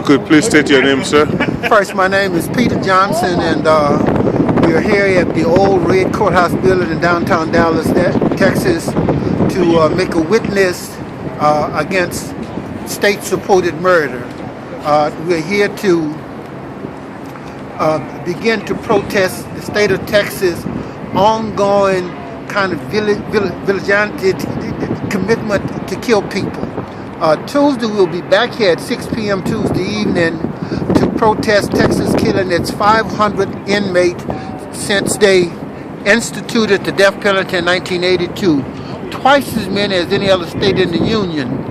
could please state your name, sir? First, my name is Peter Johnson, and we are here at the old red courthouse building in downtown Dallas, Texas, to make a witness against state-supported murder. We're here to begin to protest the state of Texas' ongoing kind of vigilante commitment to kill people. Tuesday, we'll be back here at 6 p.m. Tuesday evening to protest Texas killing its 500 inmates since they instituted the death penalty in 1982. Twice as many as any other state in the union.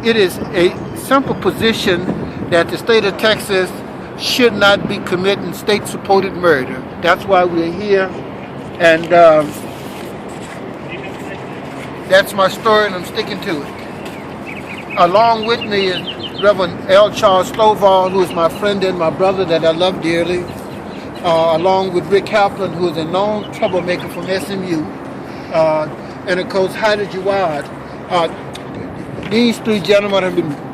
It is a simple position that the state of Texas should not be committing state-supported murder. That's why we're here, and that's my story, and I'm sticking to it. Along with me is Reverend L. Charles Stovall, who is my friend and my brother that I love dearly, along with Rick Halpin, who is a known troublemaker from SMU, and of course Haida Jawad. These three gentlemen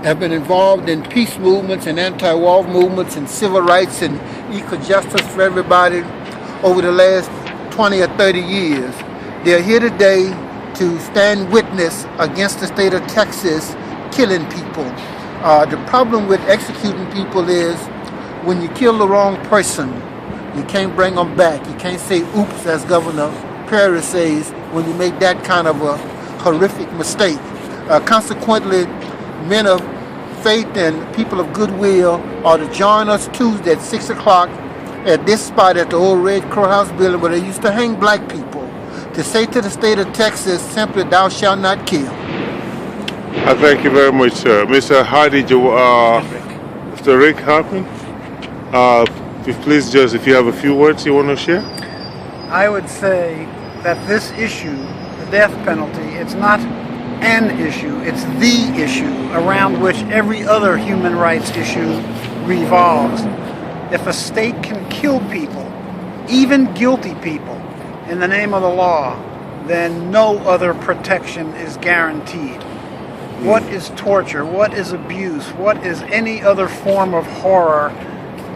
have been involved in peace movements and anti-war movements and civil rights and equal justice for everybody over the last 20 or 30 years. They're here today to stand witness against the state of Texas killing people. The problem with executing people is when you kill the wrong person, you can't bring them back. You can't say oops, as Governor Perry says, when you make that kind of a horrific mistake. Consequently, men of faith and people of goodwill are to join us Tuesday at 6 o'clock at this spot at the old red courthouse building where they used to hang black people, to say to the state of Texas simply, thou shalt not kill. I thank you very much, sir. Mr. Mr. Rick Harpin, if you have a few words you want to share? I would say that this issue, the death penalty, it's not an issue, it's the issue around which every other human rights issue revolves. If a state can kill people, even guilty people, in the name of the law, then no other protection is guaranteed. What is torture? What is abuse? What is any other form of horror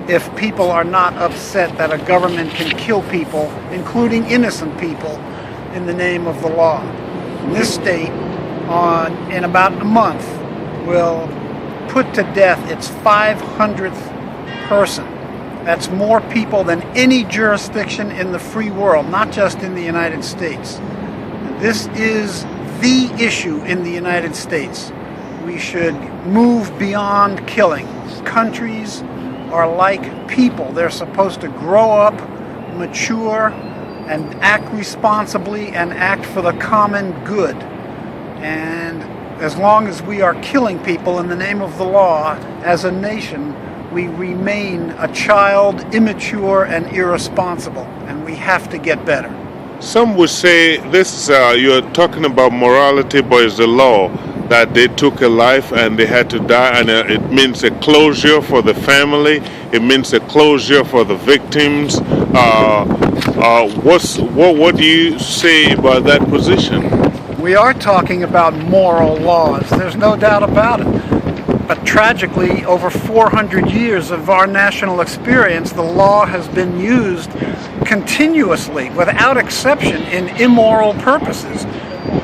if people are not upset that a government can kill people, including innocent people, in the name of the law? This state, in about a month, will put to death its 500th person. That's more people than any jurisdiction in the free world, not just in the United States. This is the issue in the United States. We should move beyond killing. Countries are like people. They're supposed to grow up, mature, and act responsibly and act for the common good. And as long as we are killing people in the name of the law, as a nation, we remain a child, immature, and irresponsible. And we have to get better. Some would say this, you're talking about morality, but it's the law that they took a life and they had to die, and it means a closure for the family, it means a closure for the victims. What do you say about that position? We are talking about moral laws, there's no doubt about it. But tragically, over 400 years of our national experience, the law has been used continuously, without exception, in immoral purposes.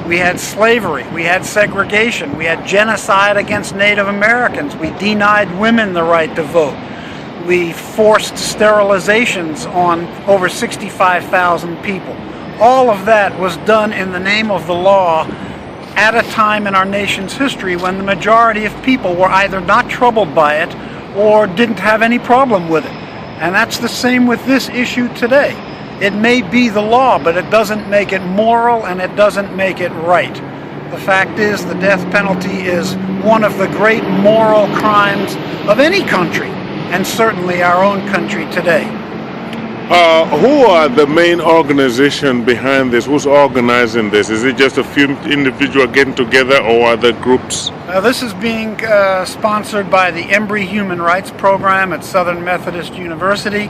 We had slavery, we had segregation, we had genocide against Native Americans, we denied women the right to vote, we forced sterilizations on over 65,000 people. All of that was done in the name of the law at a time in our nation's history when the majority of people were either not troubled by it or didn't have any problem with it. And that's the same with this issue today. It may be the law, but it doesn't make it moral and it doesn't make it right. The fact is, the death penalty is one of the great moral crimes of any country, and certainly our own country today. Who are the main organization behind this? Who's organizing this? Is it just a few individuals getting together, or are there groups? This is being sponsored by the Embry Human Rights Program at Southern Methodist University,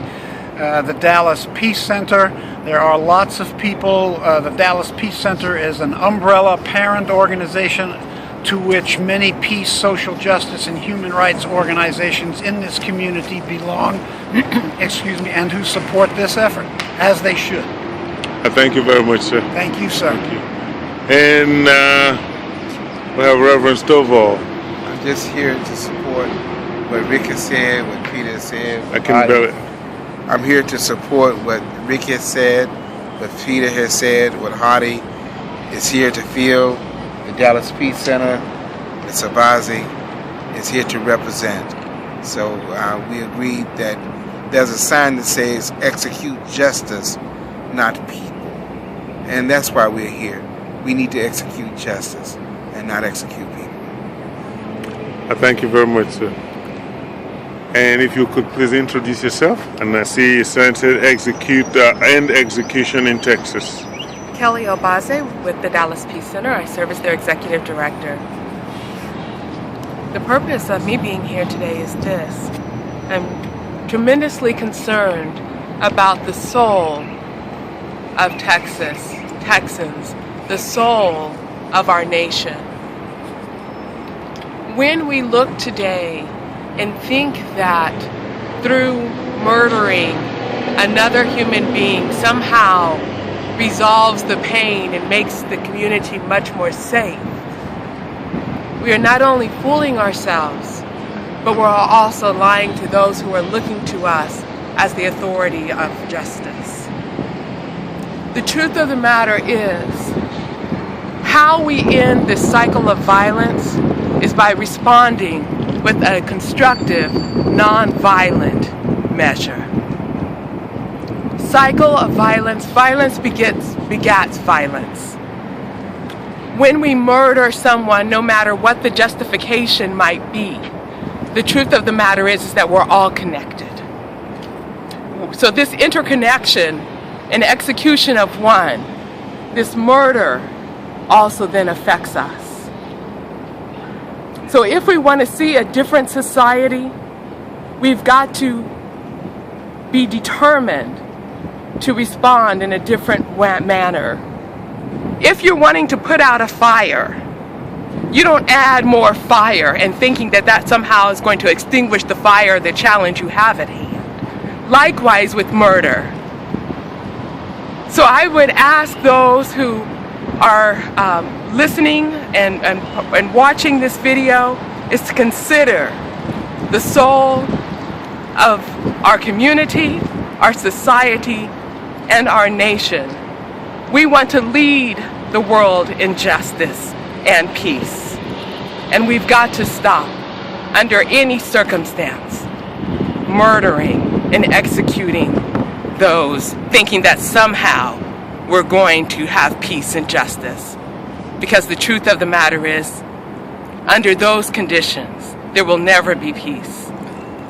the Dallas Peace Center. There are lots of people. The Dallas Peace Center is an umbrella parent organization to which many peace, social justice, and human rights organizations in this community belong, excuse me, and who support this effort, as they should. I thank you very much, sir. Thank you, sir. Thank you. And we have Reverend Stovall. I'm just here to support what Rick has said, what Peter has said. I can barely. I'm here to support what Rick has said, what Peter has said, what Hardy is here to feel. The Dallas Peace Center, the Sabazi, is here to represent. So we agreed that there's a sign that says execute justice, not people. And that's why we're here. We need to execute justice and not execute people. I thank you very much, sir. And if you could please introduce yourself. And I see you said execute end execution in Texas. Kelly Obaze with the Dallas Peace Center. I serve as their executive director. The purpose of me being here today is this. I'm tremendously concerned about the soul of Texans, the soul of our nation. When we look today and think that through murdering another human being somehow resolves the pain and makes the community much more safe, we are not only fooling ourselves, but we're also lying to those who are looking to us as the authority of justice. The truth of the matter is, how we end this cycle of violence is by responding with a constructive, non-violent measure. Cycle of violence, violence begats violence. When we murder someone, no matter what the justification might be, the truth of the matter is that we're all connected. So this interconnection and execution of one, this murder, also then affects us. So if we want to see a different society, we've got to be determined to respond in a different manner. If you're wanting to put out a fire, you don't add more fire and thinking that that somehow is going to extinguish the fire, the challenge you have at hand. Likewise with murder. So I would ask those who are listening and watching this video is to consider the soul of our community, our society, and our nation. We want to lead the world in justice and peace. And we've got to stop, under any circumstance, murdering and executing those thinking that somehow we're going to have peace and justice. Because the truth of the matter is, under those conditions, there will never be peace.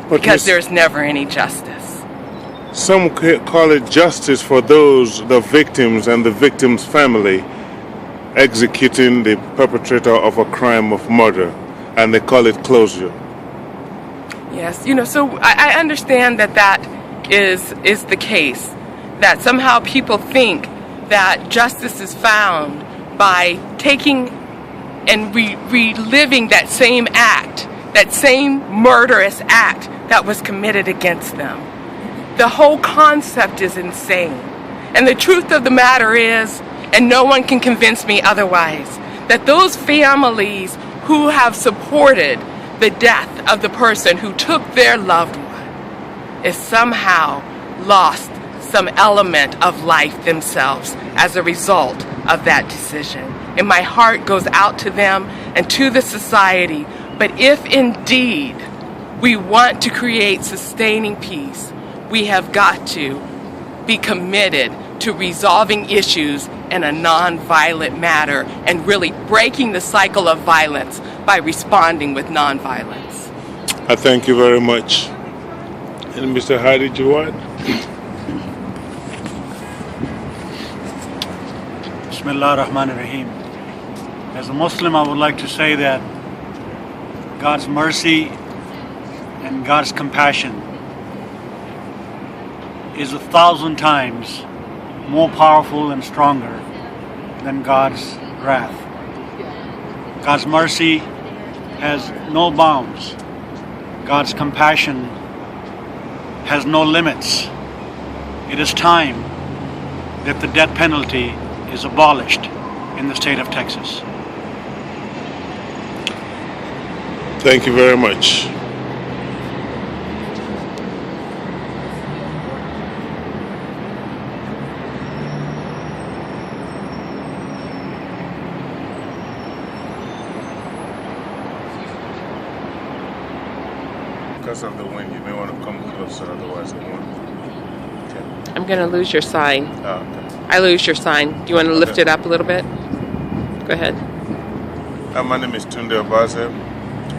Because there's never any justice. Some call it justice for those, the victims and the victim's family, executing the perpetrator of a crime of murder, and they call it closure. Yes, so I understand that is the case, that somehow people think that justice is found by taking and reliving that same act, that same murderous act that was committed against them. The whole concept is insane. And the truth of the matter is, and no one can convince me otherwise, that those families who have supported the death of the person who took their loved one is somehow lost some element of life themselves as a result of that decision. And my heart goes out to them and to the society. But if indeed we want to create sustaining peace, we have got to be committed to resolving issues in a non-violent manner and really breaking the cycle of violence by responding with non-violence. I thank you very much. And Mr. Hadi Jawad? Bismillah ar-Rahman ar-Rahim. As a Muslim, I would like to say that God's mercy and God's compassion is 1,000 times more powerful and stronger than God's wrath. God's mercy has no bounds. God's compassion has no limits. It is time that the death penalty is abolished in the state of Texas. Thank you very much. Because of the wind, you may want to come closer, otherwise it won't. Okay. I'm going to lose your sign. Oh, okay. I lose your sign. Do you want to lift it up a little bit? Go ahead. My name is Tunde Obaze.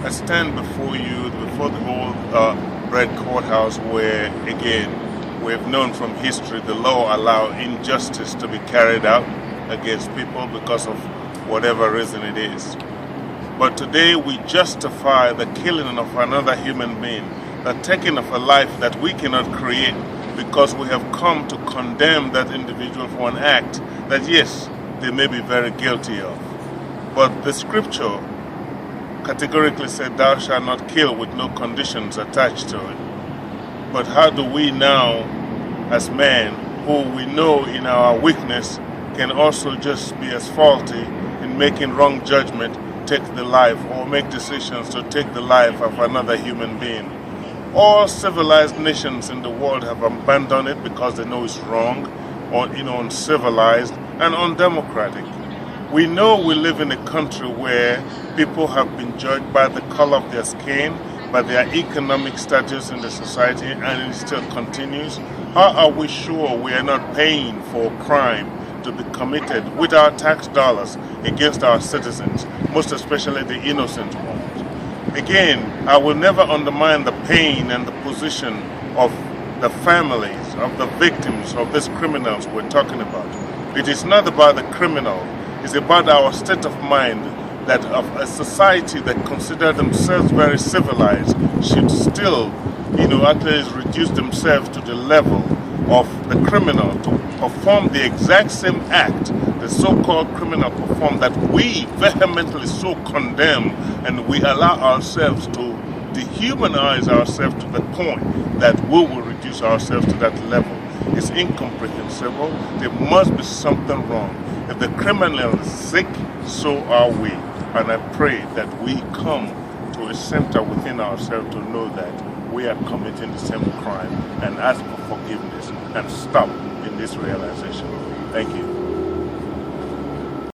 I stand before you, before the old red courthouse where, again, we've known from history the law allow injustice to be carried out against people because of whatever reason it is. But today we justify the killing of another human being, the taking of a life that we cannot create, because we have come to condemn that individual for an act that, yes, they may be very guilty of. But the scripture categorically said, "Thou shalt not kill," with no conditions attached to it. But how do we now, as men, who we know in our weakness can also just be as faulty in making wrong judgment, take the life or make decisions to take the life of another human being? All civilized nations in the world have abandoned it because they know it's wrong, or uncivilized and undemocratic. We know we live in a country where people have been judged by the color of their skin, by their economic status in the society, and it still continues. How are we sure we are not paying for crime to be committed with our tax dollars against our citizens, most especially the innocent ones? Again, I will never undermine the pain and the position of the families, of the victims of these criminals we're talking about. It is not about the criminal. It's about our state of mind, that of a society that consider themselves very civilized should still, actually reduce themselves to the level of the criminal to perform the exact same act the so-called criminal performed, that we vehemently so condemn, and we allow ourselves to dehumanize ourselves to the point that we will reduce ourselves to that level. It's incomprehensible. There must be something wrong. If the criminal is sick, so are we. And I pray that we come to a center within ourselves to know that we are committing the same crime and ask for forgiveness and stop in this realization. Thank you.